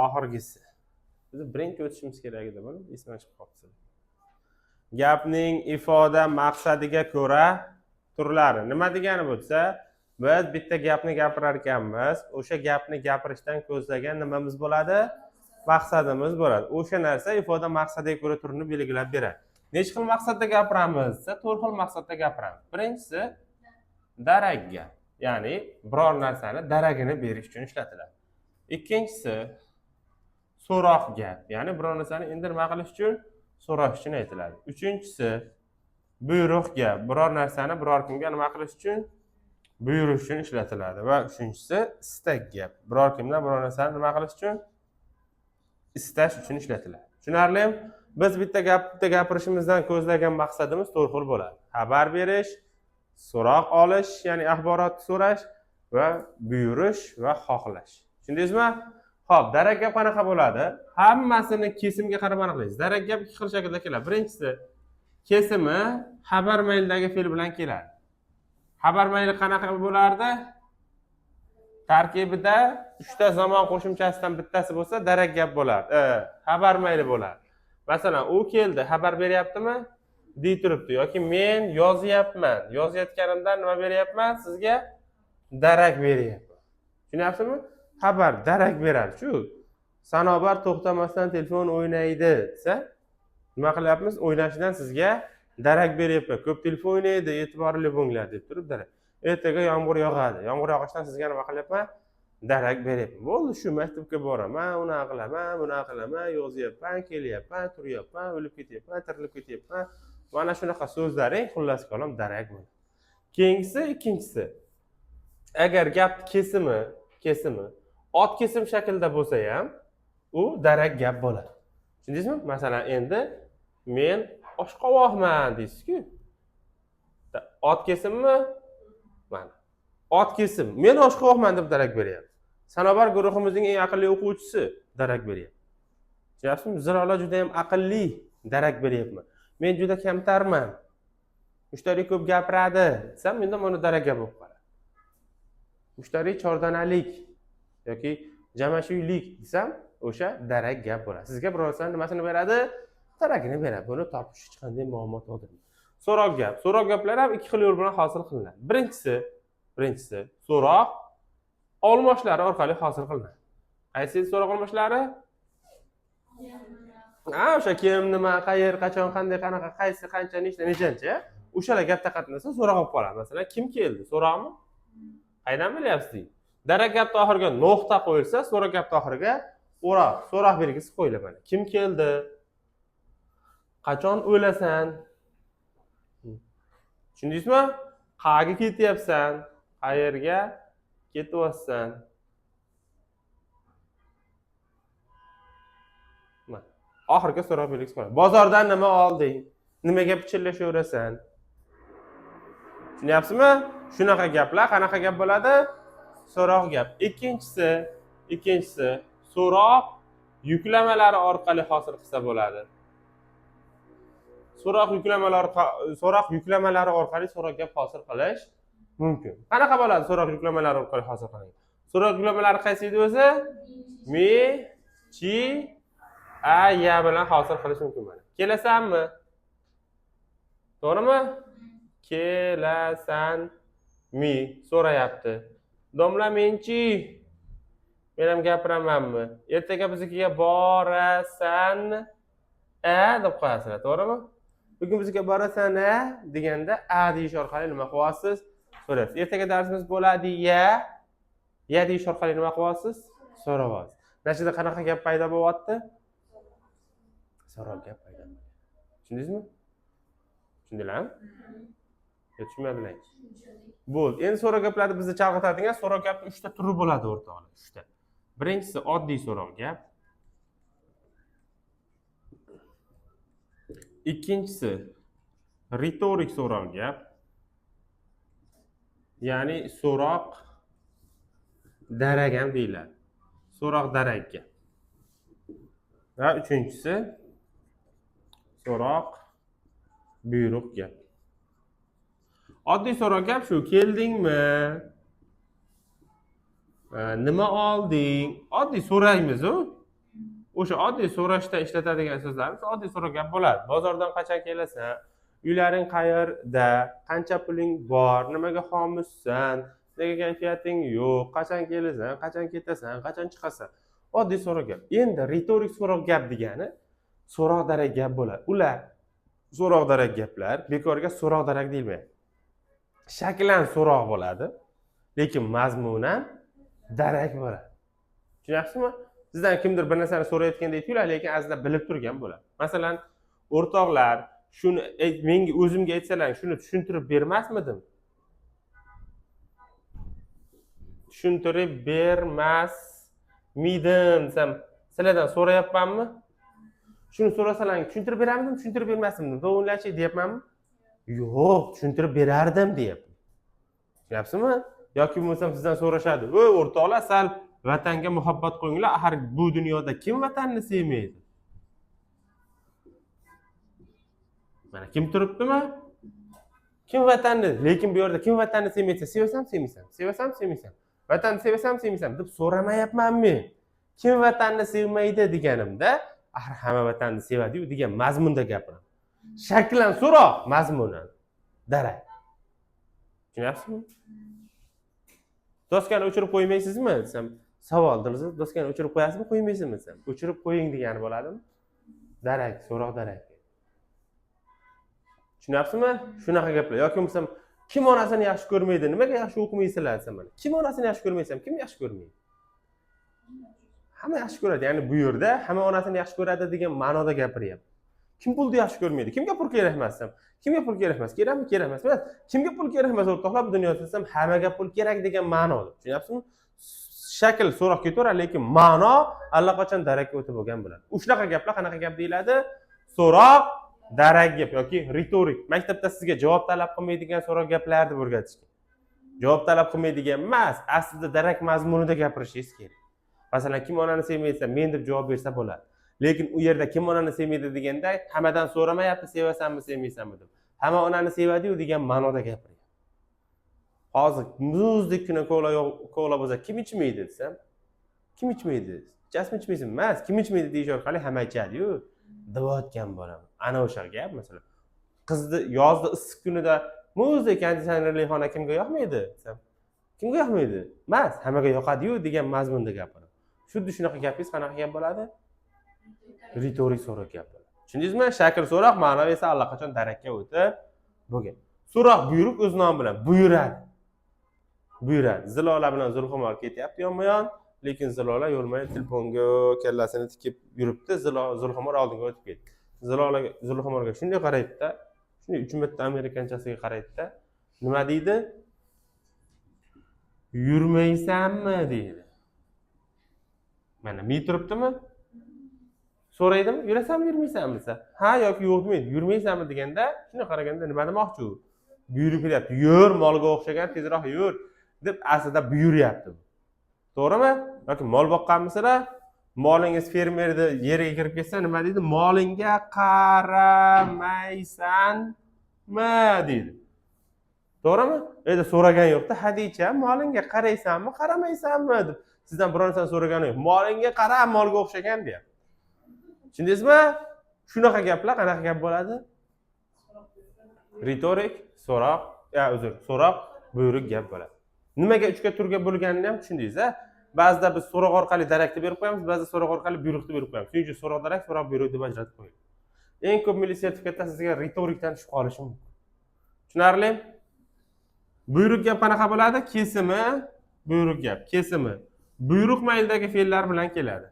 Oxirgisi. Biz birinchi o'tishimiz kerak edi buni, esdan chiqib qolibdi. Gapning ifoda maqsadiga ko'ra turlari. Nima degani bo'lsa, biz bitta gapni gapirar ekanmiz, o'sha gapni gapirishdan ko'zlagan nimamiz bo'ladi? Maqsadimiz bo'ladi. O'sha narsa ifoda maqsadiga ko'ra turini belgilab beradi. Necha xil maqsadda gapiramiz? 4 xil maqsadda gapiramiz. Birinchisi darak gap, ya'ni biror narsani daragini berish uchun ishlatiladi. Ikkinchisi so'roq gap, ya'ni biror narsani endi nima qilish uchun so'rash uchun aytiladi. Uchinchisi buyruq gap, biror narsani biror kimga nima qilish uchun buyurish uchun ishlatiladi. Va uchinchisi istak gap, biror kimdan biror narsani nima qilish uchun istash uchun ishlatiladi. Tushunarlimi? Biz bitta gapirishimizdan ko'zlagan maqsadimiz 4 xil bo'ladi. Xabar berish, so'roq olish, ya'ni axborot so'rash va buyurish va xohlash. Tushundingizmi? Xo'p, darak gap qanaqa bo'ladi? Hammasini kesimga qarab aniqlaysiz. Darak gap 2 xil shaklda keladi. Birinchisi kesimi xabar maildagi fe'l bilan keladi. Xabar mayli qanaqa bo'lardi? Tarkibida 3 ta zamon qo'shimchasidan bittasi bo'lsa, darak gap bo'lardi. Xabar mayli bo'lardi. Masalan, u keldi, xabar beryaptimi? Deb turibdi yoki men yozyapman. Yozayotganimdan nima beryapman? Sizga darak beryapman. Tushunyapsizmi? Xabar darak beradi. Shu Sanobar to'xtamasdan telefon o'ynaydi desa, nima qilyapmiz? O'ynashidan sizga darak beryapman. Ko'p telefon o'ynaydi, e'tiborli bo'linglar deb turib darak. Ertaga yomg'ir yog'adi. Yomg'ir yog'ishidan sizga nima qilyapman? Darak beryapman. Bo'ldi, shu maktabga boraman, unaqa qilaman, bunaqa qilaman, yozyapman, kelyapman, turyapman, o'lib ketyapman, tirilib ketyapman. Mana shunaqa so'zlaring xullas kalom darak bo'ladi. Keyingisi ikkinchisi. Agar gap kesimi ot kesim shaklda bo'lsa ham, u darak gap bo'ladi. Tushundingizmi? Masalan, endi men oshqovoqman deysiz-ku. Ot kesimmi? Mana. Ot kesim. Men oshqovoqman deb darak beryapti. Sanobar guruhimizning eng aqlli o'quvchisi darak beryapti. Tushunyapsizmi? Zilola juda ham aqlli darak beryapman. Men juda kamtarman. Mushtariy ko'p gapiradi desam, menda mana darak gap bo'lib qoladi. Mushtariy chordanalik yoki jamashuylik desam, o'sha darak gap bo'ladi. Sizga biror narsani nimasini beradi? Daragini beradi. Buni topish hech qanday muammo tug'dirmaydi. So'roq gap. So'roq gaplar ham 2 xil yo'l bilan hosil qilinadi. Birinchisi so'roq olmoshlari orqali hosil qilinadi. Qaysi so'roq olmoshlari? O'sha kim, nima, qayer, qachon, qanday, qanaqa, qaysi, qancha, nechta, nechancha, o'shalar gapda qatnasa so'roq olib qoladi. Masalan, kim keldi? So'roqmi? Qaydan bilyapsiz? Darak gapda oxiriga nuqta qo'yilsa, so'roq gapda oxiriga so'roq belgisi qo'yiladi. Mana kim keldi? Qachon o'lasan? Tushundingizmi? Qayerga ketyapsan? Qayerga ketyapsan? Mana oxirgi so'roq belgisi qo'yiladi. Bozordan nima olding? Nimaga pichirlashaverasan? Tushunyapsizmi? Shunaqa gaplar qanaqa gap bo'ladi? So'roq gap. Ikkinchisi so'roq yuklamalari orqali hosil qilsa bo'ladi. So'roq yuklamalari orqali so'roq gap hosil qilish mumkin. Qanaqa bo'ladi so'roq yuklamalari orqali hosil qilingan? So'roq yuklamalari qaysi edi o'zi? Mi, chi, a, ya bilan hosil qilish mumkin mana. Kelasanmi? To'g'rimi? Kelasanmi so'rayapti. Domla menchi. Men ham gapiramanmi? Ertaga biznikiga borasan deb qo'yasizlar, to'g'rimi? Bugun bizga borasan deganda a deyish orqali nima qilyapsiz? So'raysiz. Ertaga darsimiz bo'ladi ya deyish orqali nima qilyapsiz? So'rayapsiz. Natijada qanaqa gap paydo bo'lyapti? So'roq gap paydo bo'lyapti. Tushundingizmi? Tushundinglarmi? Tushunmadinglar. Bo'ldi. Endi so'roq gaplarni bizni chalg'itadigan so'roq gapning 3 ta turi bo'ladi o'rtoqlar. 3 ta. Birinchisi oddiy so'roq gap. Ikkinchisi ritorik so'roq gap. Ya'ni so'roq darak ham deyiladi. So'roq darak gap. Va uchinchisi so'roq buyruq gap. Oddiy so'roq gap shu: keldingmi? Nima olding? Oddiy so'raymiz-ku. o'sha oddiy so'rashda ishlatadigan so'zlarimiz oddiy so'roq gap bo'ladi. Bozordan qachon kelasan? Uylaring qayerda? Qancha puling bor? Nimaga xomushsan? Nega kayfiyating yo'q? Qachon kelasan? Qachon ketasan? Qachon chiqasan? Oddiy so'roq gap. Endi ritorik so'roq gap degani so'roq darak gap bo'ladi. Ular so'roq darak gaplar bekorga so'roq darak deyilmaydi. Shaklan so'roq bo'ladi, lekin mazmunan darak bo'ladi. Tushunyapsizmi? Sizdan kimdir bir narsani so'rayotgandek tuyuladi, lekin aslida bilib turgan bo'ladi. Masalan, o'rtoqlar, shuni menga o'zimga aytsalar, shuni tushuntirib bermasmidim? Tushuntirib bermasmidim desam, sizlardan so'rayapmanmi? Shuni so'rasalaring tushuntirib berarmidim, tushuntirib bermasmidim? To'g'rilachi deyapmanmi? Yo'q, tushuntirib berardim deyapman. Tushunyapsizmi? Yoki bo'lmasam sizdan so'rashadi. "Voy o'rtoqlar, sal vatanga muhabbat qo'yinglar. Axir bu dunyoda kim vatanni sevmaydi?" Mana kim turibdimi? Kim vatanni? Lekin bu yerda kim vatanni sevmaysa, sevsam sevmaysan, sevsam sevmaysan, vatanni sevsam sevmaysan deb so'ramayapman men. Kim vatanni sevmaydi deganimda, axir hamma vatanni sevadi-yu degan mazmunda gapiraman. Shaklan so'roq, mazmunan darak. Tushunyapsizmi? Doskani o'chirib qo'ymaysizmi desam, savol dilsiz, doskani o'chirib qo'yasizmi, qo'ymaysizmi desam, o'chirib qo'ying degani bo'ladimi? Darak, so'roq darak. Tushunyapsizmi? Shunaqa gaplar. Yoki bo'lmasam, kim onasini yaxshi ko'rmaydi? Nimaga yaxshi o'qimaysizlar desam mana. Kim onasini yaxshi ko'rmaysam, kim yaxshi ko'rmaydi? Hamma yaxshi ko'radi. Ya'ni bu yerda hamma onasini yaxshi ko'radi degan ma'noda gapiryapti. Kim pulni yaxshi ko'rmaydi? Kimga pul kerak emas desam, kimga pul kerak emas? Kerakmi, kerak emas? Kimga pul kerak emas o'rtoqlar bu dunyoda desam, hammaga pul kerak degan ma'noda. Tushunyapsizmi? Shakl so'roq ketaveradi, lekin ma'no allaqachon darakka o'tib bo'lgan bo'ladi. Shunaqa gaplar qanaqa gap deyiladi? So'roq darak gap yoki ritorik. Maktabda sizga javob talab qilmaydigan so'roq gaplarni o'rgatishgan. Javob talab qilmaydigan emas, aslida darak mazmunida gapirishingiz kerak. Masalan, kim onani sevmaysa, men deb javob bersa bo'ladi. Lekin u yerda kim onani sevmaydi deganda hammadan so'ramayapti, sevasanmi, sevmaysanmi deb. Hamma onani sevadi-yu degan ma'noda gapiryapti. Hozir muzdekgina kola bo'lsa, kim ichmaydi desam, kim ichmaydi? Jasmi ichmaysizmi? Emas, kim ichmaydi deyish orqali hamma ichadi-yu deyotgan bo'laman. Ana o'sha gap, masalan, qizni yozda issiq kunida muzdek konditsionerli xona kimga yoqmaydi desam, kimga yoqmaydi? Emas, hammaga yoqadi-yu degan mazmunda gapiraman. Xuddi shunaqa gapingiz qanaqa gap bo'ladi? Ritorik so'roq gap bo'ladi. Tushundingizmi? Shakl so'roq, ma'no esa allaqachon darakka o'tib bo'lgan. So'roq buyruq o'z nomi bilan buyuradi. Buyuradi. Zilola bilan Zulxumor ketyapti yonma-yon, lekin Zilola yo'lmay telefonga kallasini tikib yuribdi. Zulxumor oldinga o'tib ketdi. Zulxumorga shunday qaraydi-da, shunday 3 marta amerikanchasiga qaraydi-da, nima deydi? Yurmaysanmi deydi. Mana mi turibdimi? So'raydimi? Yurasanmi, yurmaysanmi desa, ha yoki yo'q demaydi. Yurmaysanmi deganda, shuni qaraganda nima demoqchi u? Buyurib kelyapti. Yur, molga o'xshagan, tezroq yur deb aslida buyuryapti. To'g'rimi? Yoki mol boqqanmisizlar? Molingiz fermerni yeriga kirib ketsa, nima deydi? Molingga qaramaysanmi deydi. To'g'rimi? Endi so'ragan yo'qda, hadicha, molingga qaraysanmi, qaramaysanmi deb. Sizdan biror narsani so'ragani yo'q. Molingga qara, molga o'xshagan deyapti. Tushundingizmi? Shunaqa gaplar qanaqa gap bo'ladi? Ritorik, so'roq, so'roq, buyruq gap bo'ladi. Nimaga 3 ga turga bo'lganini ham tushundingiz-a? Ba'zida biz so'roq orqali darakni berib qo'yamiz, ba'zida so'roq orqali buyruqni berib qo'yamiz. Shuning uchun so'roq darak, so'roq buyruq deb ajratib qo'ying. Eng ko'p milliy sertifikatda sizga ritorikdan tushib qolishi mumkin. Tushunarli? Buyruq gap qanaqa bo'ladi? Kesimi, buyruq gap. Kesimi buyruq mayldagi fe'llar bilan keladi.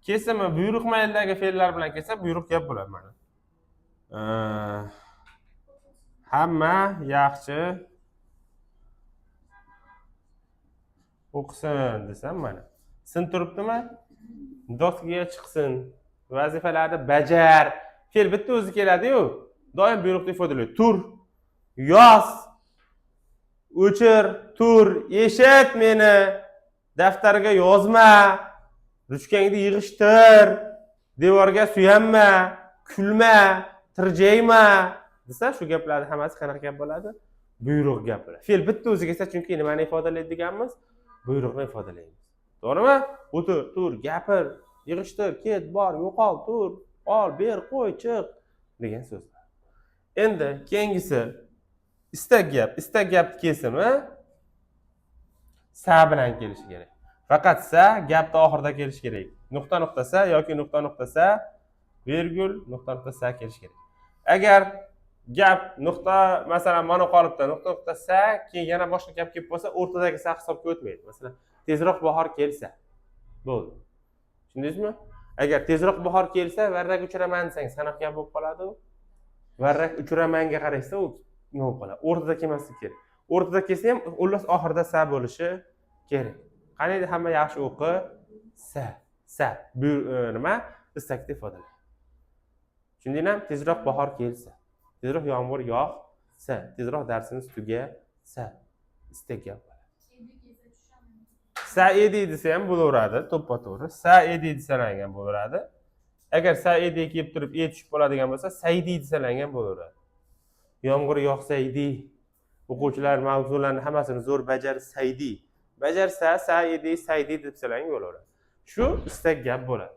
Kesimi buyruq mayldagi fe'llar bilan kelsa, buyruq gap bo'ladi mana. Hamma yaxshi o'qisin desam mana. Sin turibdimi? Doskaga chiqsin. Vazifalarni bajar. Fe'l bitta o'zi keladi-yu, doim buyruqni ifodalaydi. Tur, yoz, o'chir, tur, eshit meni, daftarga yozma, ruchkangni yig'ishtir, devorga suyanma, kulma, tirjayma desa, shu gaplarning hammasi qanaqa gap bo'ladi? Buyruq gap bo'ladi. Fe'l bitta o'zi kelsa, chunki nimani ifodalaydi deganmiz? Buyruqni ifodalaymiz. To'g'rimi? O'tir, tur, gapir, yig'ishtir, ket, bor, yo'qol, tur, ol, ber, qo'y, chiq degan so'zlar. Endi keyingisi istak gap. Istak gapni kesimi sa bilan kelishi kerak. Faqat sa gapni oxirida kelishi kerak. Nuqta nuqta sa yoki nuqta nuqta sa virgul nuqta nuqta sa kelishi kerak. Agar gap nuqta masalan mana qolibdi, nuqta nuqta sa keyin yana boshqa gap kelib qolsa, o'rtadagi sa hisobga o'tmaydi. Masalan, tezroq bahor kelsa bo'ldi. Tushundingizmi? Agar tezroq bahor kelsa, varrak uchiraman desangiz, qanaqa gap bo'lib qoladi u? Varrak uchiramanga qaraysa, u nima bo'lib qoladi? O'rtada kelmasligi kerak. O'rtada kelsa ham, xullas oxirida sa bo'lishi kerak. Qani hamma yaxshi o'qi, sa. Bu nima? Istakni ifodalaydi. Tushundingizmi? Tezroq bahor kelsa, tezroq yomg'ir yog'sa, tezroq darsimiz tugasa, istak gap. Sa edi desa ham bo'laveradi, to'ppa-to'g'ri. Sa edi desalangan bo'laveradi. Agar sa edi kelib turib tushib qoladigan bo'lsa, saydi desalangan bo'laveradi. Yomg'ir yog'saydi. O'quvchilar mavzularni hammasini zo'r bajarsaydi. Bajarsa, sa edi, saydi deb desalangan bo'laveradi. Shu istak gap bo'ladi.